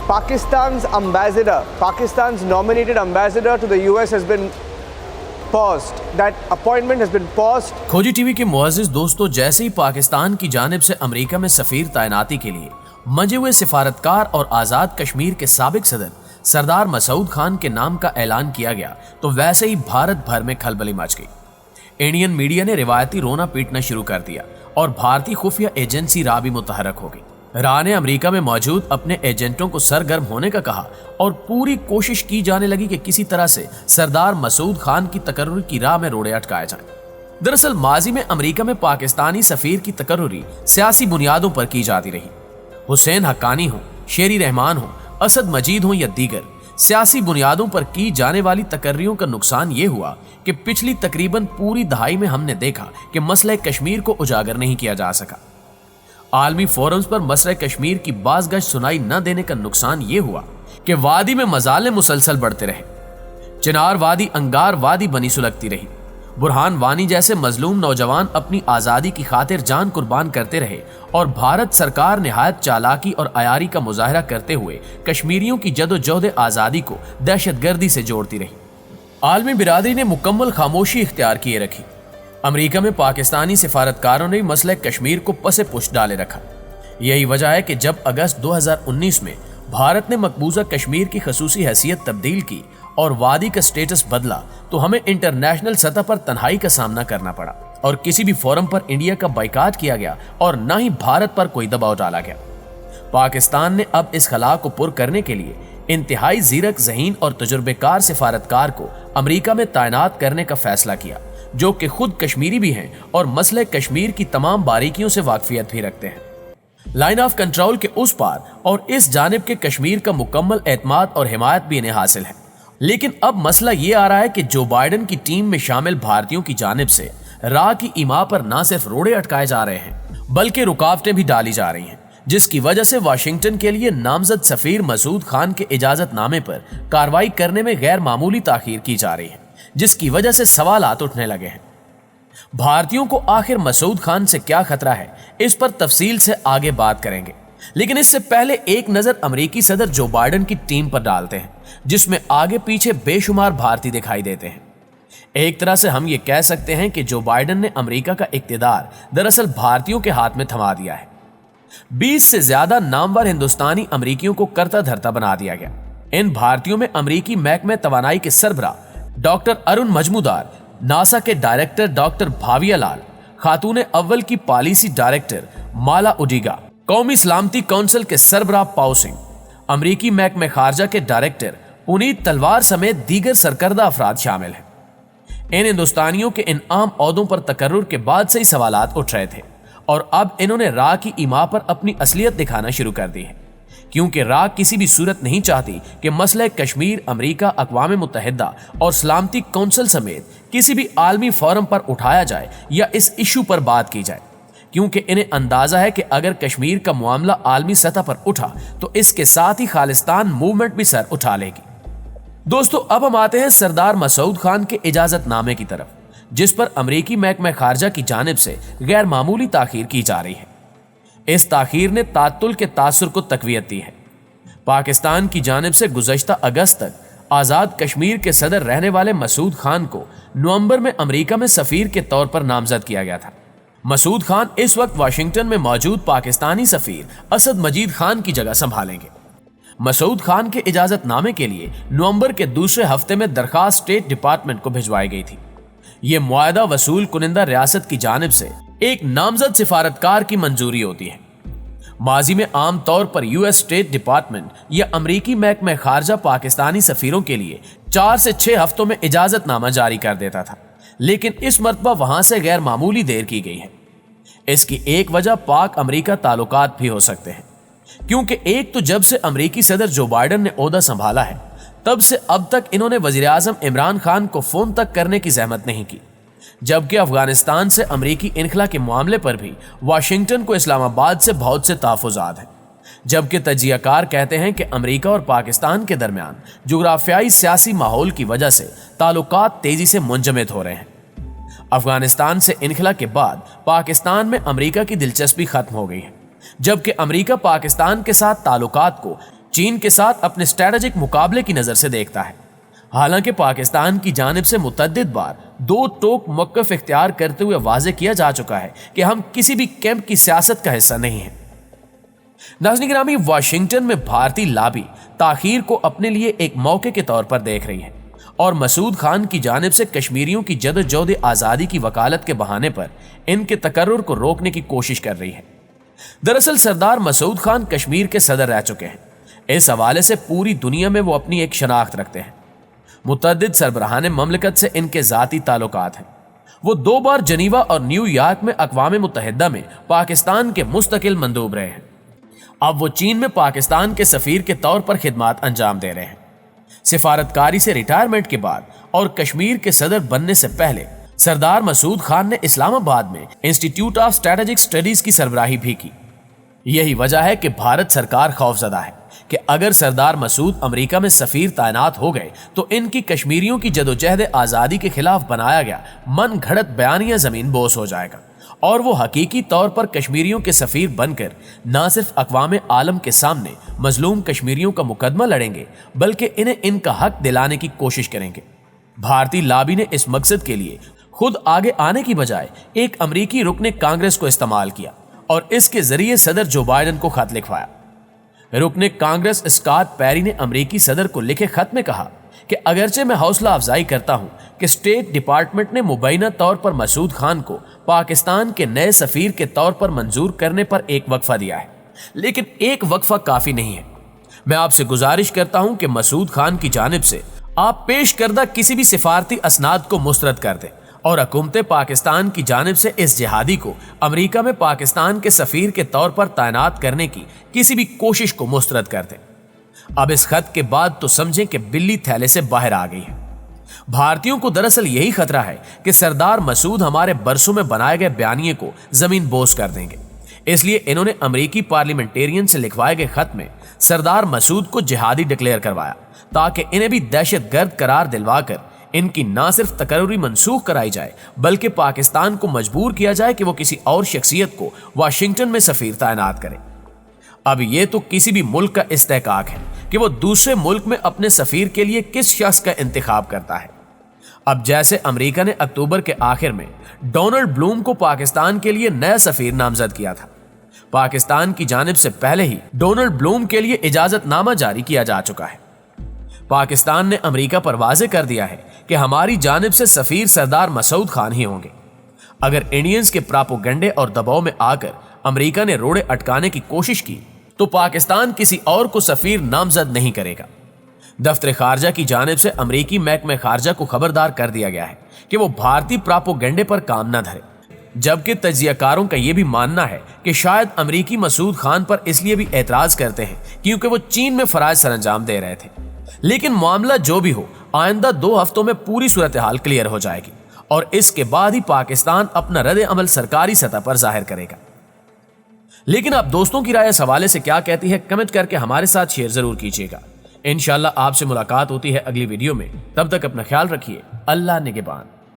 Pakistan's nominated ambassador to the US has been paused. That appointment has been paused. खोजी TV के मुअज़्ज़िज़ दोस्तों, जैसे ही पाकिस्तान की जानिब से अमेरिका में सफीर तैनाती के लिए मंजे हुए सिफारतकार और आज़ाद कश्मीर के साबिक सदर सरदार मसूद खान के नाम का ऐलान किया गया, तो वैसे ही भारत भर में खलबली मच गई। इंडियन मीडिया ने रिवायती रोना पीटना शुरू कर दिया और भारतीय खुफिया एजेंसी रा भी मुतहरक हो गई। रा ने अमेरिका में मौजूद अपने एजेंटों को सरगर्म होने का कहा और पूरी कोशिश की जाने लगी कि किसी तरह से सरदार मसूद खान की तकर्रुरी की राह में रोड़े अटकाए जाएं। दरअसल माजी में अमेरिका में पाकिस्तानी सफीर की तकर्रुरी सियासी बुनियादों पर की जाती रही। हुसैन हक्कानी हो, शेरी रहमान हो, असद मजीद हो या दीगर सियासी बुनियादों पर की जाने वाली तकर्रियों का नुकसान ये हुआ कि पिछली तकरीबन पूरी दहाई में हमने देखा कि मसला कश्मीर को उजागर नहीं किया जा सका। आलमी फोरम्स पर मसला कश्मीर की बाज़गश्त सुनाई न देने का नुकसान ये हुआ कि वादी में मजाले मुसलसल बढ़ते रहे। चिनार वादी अंगार वादी बनी सुलगती रही। बुरहान वानी जैसे मजलूम नौजवान अपनी आज़ादी की खातिर जान कुर्बान करते रहे और भारत सरकार निहायत चालाकी और अयारी का मुजाहरा करते हुए कश्मीरियों की जदोजहद आज़ादी को दहशतगर्दी से जोड़ती रही। आलमी बिरादरी ने मुकम्मल खामोशी इख्तियार किए रखी। अमेरिका में पाकिस्तानी सिफारतकारों ने मसले कश्मीर को पसे पुष्ट डाले रखा। यही वजह है कि जब अगस्त 2019 में भारत ने मकबूजा कश्मीर की खसूसी हैसियत तब्दील की और वादी का स्टेटस बदला, तो हमें इंटरनेशनल सतह पर तन्हाई का सामना करना पड़ा और किसी भी फोरम पर इंडिया का बाइकाट किया गया और न ही भारत पर कोई दबाव डाला गया। पाकिस्तान ने अब इस खला को पुर करने के लिए इंतहाई जीरक, ज़हीन और तजुर्बेकार सिफारतकार को अमेरिका में तैनात करने का फैसला किया, जो कि खुद कश्मीरी भी हैं और मसले कश्मीर की तमाम बारीकियों से वाकफियत भी रखते हैं। लाइन ऑफ कंट्रोल के उस पार और इस जानिब के कश्मीर का मुकम्मल एतमाद और हिमायत भी इन्हें हासिल है। लेकिन अब मसला ये आ रहा है कि जो बाइडन की टीम में शामिल भारतीयों की जानिब से रा की इमा पर न सिर्फ रोड़े अटकाए जा रहे हैं, बल्कि रुकावटें भी डाली जा रही हैं, जिसकी वजह से वाशिंगटन के लिए नामजद सफीर मसूद खान के इजाजतनामे पर कार्रवाई करने में गैर मामूली ताखीर की जा रही है, जिसकी वजह से सवालात उठने लगे हैं। भारतीयों को आखिर मसूद खान से क्या खतरा है, इस पर तफसील से आगे बात करेंगे, लेकिन इससे पहले एक नजर अमेरिकी सदर जो बाइडन की टीम पर डालते हैं, जिसमें आगे पीछे बेशुमार भारतीय दिखाई देते हैं। एक तरह से हम ये कह सकते हैं कि जो बाइडन ने अमेरिका का इक्तिदार दरअसल भारतीयों के हाथ में थमा दिया है। 20 से ज्यादा नामवर हिंदुस्तानी अमेरिकियों को करता धरता बना दिया गया। इन भारतीयों में अमेरिकी महकमे तवानाई के सरबरा डॉक्टर अरुण मजमूदार, नासा के डायरेक्टर डॉक्टर भाविया लाल, खातून अव्वल की पॉलिसी डायरेक्टर माला उडिगा, कौमी सलामती काउंसिल के सरबरा पाओ सिंह, अमेरिकी महकमे खारजा के डायरेक्टर पुनीत तलवार समेत दीगर सरकर्दा अफराद शामिल हैं। इन हिंदुस्तानियों के इन आम ओहदों पर तकर्रुर के बाद से ही सवालात उठ रहे थे और अब इन्होंने रा की इमा पर अपनी असलियत दिखाना शुरू कर दी है, क्योंकि रा किसी भी सूरत नहीं चाहती कि मसले कश्मीर अमेरिका, अक़वाम मुत्तहिदा और सलामती काउंसिल समेत किसी भी आलमी फोरम पर उठाया जाए या इस इशू पर बात की जाए, क्योंकि इन्हें अंदाजा है कि अगर कश्मीर का मामला आलमी सतह पर उठा तो इसके साथ ही खालिस्तान मूवमेंट भी सर उठा लेगी। दोस्तों, अब हम आते हैं सरदार मसूद खान के इजाजतनामे की तरफ, जिस पर अमेरिकी महकमा खारजा की जानिब से गैर मामूली ताखीर की जा रही है। इस ताखीर ने तातुल के तासुर को तकवीयत दी है। पाकिस्तान की जानिब से गुज़श्ता अगस्त तक आज़ाद कश्मीर के सदर रहने वाले मसूद खान को नवंबर में अमेरिका में सफीर के तौर पर नामजद किया गया था। मसूद खान इस वक्त वाशिंगटन में मौजूद पाकिस्तानी सफीर असद मजीद खान की जगह संभालेंगे। मसूद खान के इजाजतनामे के लिए नवंबर के दूसरे हफ्ते में दरखास्त स्टेट डिपार्टमेंट को भिजवाई गई थी। ये मुआहदा वसूल कुनिंदा रियासत की जानिब से एक नामजद सिफारतकार की मंजूरी होती है। माजी में आम तौर पर यूएस स्टेट डिपार्टमेंट या अमरीकी महकमा खारजा पाकिस्तानी सफीरों के लिए 4 से 6 हफ्तों में इजाजतनामा जारी कर देता था, लेकिन इस मरतबा वहां से गैर मामूली देर की गई है। इसकी एक वजह पाक अमेरिका ताल्लुकात भी हो सकते हैं, क्योंकि एक तो जब से अमेरिकी सदर जो बाइडन ने ओहदा संभाला है, तब से अब तक इन्होंने वजीर आजम इमरान खान को फोन तक करने की जहमत नहीं की, जबकि अफगानिस्तान से अमेरिकी इनखला के मामले पर भी वाशिंगटन को इस्लामाबाद से बहुत से तहफ़्फ़ुज़ात हैं। जबकि तजियाकार कहते हैं कि अमेरिका और पाकिस्तान के दरमियान जुग्राफियाई सियासी माहौल की वजह से ताल्लुकात तेजी से मुंजमद हो रहे हैं। अफगानिस्तान से इनखला के बाद पाकिस्तान में अमेरिका की दिलचस्पी खत्म हो गई है, जबकि अमेरिका पाकिस्तान के साथ ताल्लुकात को چین کے ساتھ اپنے اسٹریٹجک مقابلے کی نظر سے دیکھتا ہے۔ حالانکہ پاکستان کی جانب سے متعدد بار دو ٹوک موقف اختیار کرتے ہوئے واضح کیا جا چکا ہے کہ ہم کسی بھی کیمپ کی سیاست کا حصہ نہیں ہیں۔ ناظرین گرامی، واشنگٹن میں بھارتی لابی تاخیر کو اپنے لیے ایک موقع کے طور پر دیکھ رہی ہے اور مسعود خان کی جانب سے کشمیریوں کی جدوجہد آزادی کی وکالت کے بہانے پر ان کے تقرر کو روکنے کی کوشش کر رہی ہے۔ دراصل سردار مسعود خان کشمیر کے صدر رہ چکے ہیں۔ اس حوالے سے پوری دنیا میں وہ اپنی ایک شناخت رکھتے ہیں۔ متعدد سربراہان مملکت سے ان کے ذاتی تعلقات ہیں۔ وہ 2 بار جنیوا اور نیو یارک میں اقوام متحدہ میں پاکستان کے مستقل مندوب رہے ہیں۔ اب وہ چین میں پاکستان کے سفیر کے طور پر خدمات انجام دے رہے ہیں۔ سفارتکاری سے ریٹائرمنٹ کے بعد اور کشمیر کے صدر بننے سے پہلے سردار مسعود خان نے اسلام آباد میں انسٹیٹیوٹ آف اسٹریٹجک اسٹڈیز کی سربراہی بھی کی۔ یہی وجہ ہے کہ بھارت سرکار خوفزدہ ہے کہ اگر سردار مسعود امریکہ میں سفیر تعینات ہو گئے تو ان کی کشمیریوں کی جدوجہد آزادی کے خلاف بنایا گیا من گھڑت بیانیہ زمین بوس ہو جائے گا اور وہ حقیقی طور پر کشمیریوں کے سفیر بن کر نہ صرف اقوام عالم کے سامنے مظلوم کشمیریوں کا مقدمہ لڑیں گے بلکہ انہیں ان کا حق دلانے کی کوشش کریں گے۔ بھارتی لابی نے اس مقصد کے لیے خود آگے آنے کی بجائے ایک امریکی رکن کانگریس کو استعمال کیا اور اس کے ذریعے صدر جو بائیڈن کو خط لکھوایا۔ رکن کانگریس اسکاٹ پیری نے امریکی صدر کو لکھے خط میں کہا کہ اگرچہ میں حوصلہ افزائی کرتا ہوں کہ اسٹیٹ ڈپارٹمنٹ نے مبینہ طور پر مسعود خان کو پاکستان کے نئے سفیر کے طور پر منظور کرنے پر ایک وقفہ دیا ہے، لیکن ایک وقفہ کافی نہیں ہے۔ میں آپ سے گزارش کرتا ہوں کہ مسعود خان کی جانب سے آپ پیش کردہ کسی بھی سفارتی اسناد کو مسترد کر دیں اور حکومت پاکستان کی جانب سے اس جہادی کو امریکہ میں پاکستان کے سفیر کے طور پر تعینات کرنے کی کسی بھی کوشش کو مسترد کر دیں۔ اب اس خط کے بعد تو سمجھیں کہ بلی تھیلے سے باہر آ گئی ہے۔ بھارتیوں کو دراصل یہی خطرہ ہے کہ سردار مسعود ہمارے برسوں میں بنائے گئے بیانیے کو زمین بوس کر دیں گے۔ اس لیے انہوں نے امریکی پارلیمنٹیرین سے لکھوائے گئے خط میں سردار مسعود کو جہادی ڈکلیئر کروایا تاکہ انہیں بھی دہشت گرد قرار دلوا کر ان کی نہ صرف تقرری منسوخ کرائی جائے بلکہ پاکستان کو مجبور کیا جائے کہ وہ کسی اور شخصیت کو واشنگٹن میں سفیر تعینات کرے۔ اب یہ تو کسی بھی ملک کا استحقاق ہے کہ وہ دوسرے ملک میں اپنے سفیر کے لیے کس شخص کا انتخاب کرتا ہے۔ اب جیسے امریکہ نے اکتوبر کے آخر میں ڈونلڈ بلوم کو پاکستان کے لیے نیا سفیر نامزد کیا تھا، پاکستان کی جانب سے پہلے ہی ڈونلڈ بلوم کے لیے اجازت نامہ جاری کیا جا چکا ہے۔ پاکستان نے امریکہ پر واضح کر دیا ہے کہ ہماری جانب سے سفیر سردار مسعود خان ہی ہوں گے۔ اگر انڈینز کے پراپوگنڈے اور دباؤ میں آ کر امریکہ نے روڑے اٹکانے کی کوشش کی تو پاکستان کسی اور کو سفیر نامزد نہیں کرے گا۔ دفتر خارجہ کی جانب سے امریکی محکمہ خارجہ کو خبردار کر دیا گیا ہے کہ وہ بھارتی پراپوگنڈے پر کام نہ دھرے، جبکہ تجزیہ کاروں کا یہ بھی ماننا ہے کہ شاید امریکی مسعود خان پر اس لیے بھی اعتراض کرتے ہیں کیونکہ وہ چین میں فرائض سر انجام دے رہے تھے۔ لیکن معاملہ جو بھی ہو، آئندہ 2 ہفتوں میں پوری صورتحال کلیئر ہو جائے گی اور اس کے بعد ہی پاکستان اپنا رد عمل سرکاری سطح پر ظاہر کرے گا۔ لیکن آپ دوستوں کی رائے اس حوالے سے کیا کہتی ہے کمنٹ کر کے ہمارے ساتھ شیئر ضرور کیجیے گا۔ انشاءاللہ آپ سے ملاقات ہوتی ہے اگلی ویڈیو میں، تب تک اپنا خیال رکھیے۔ اللہ نگہبان۔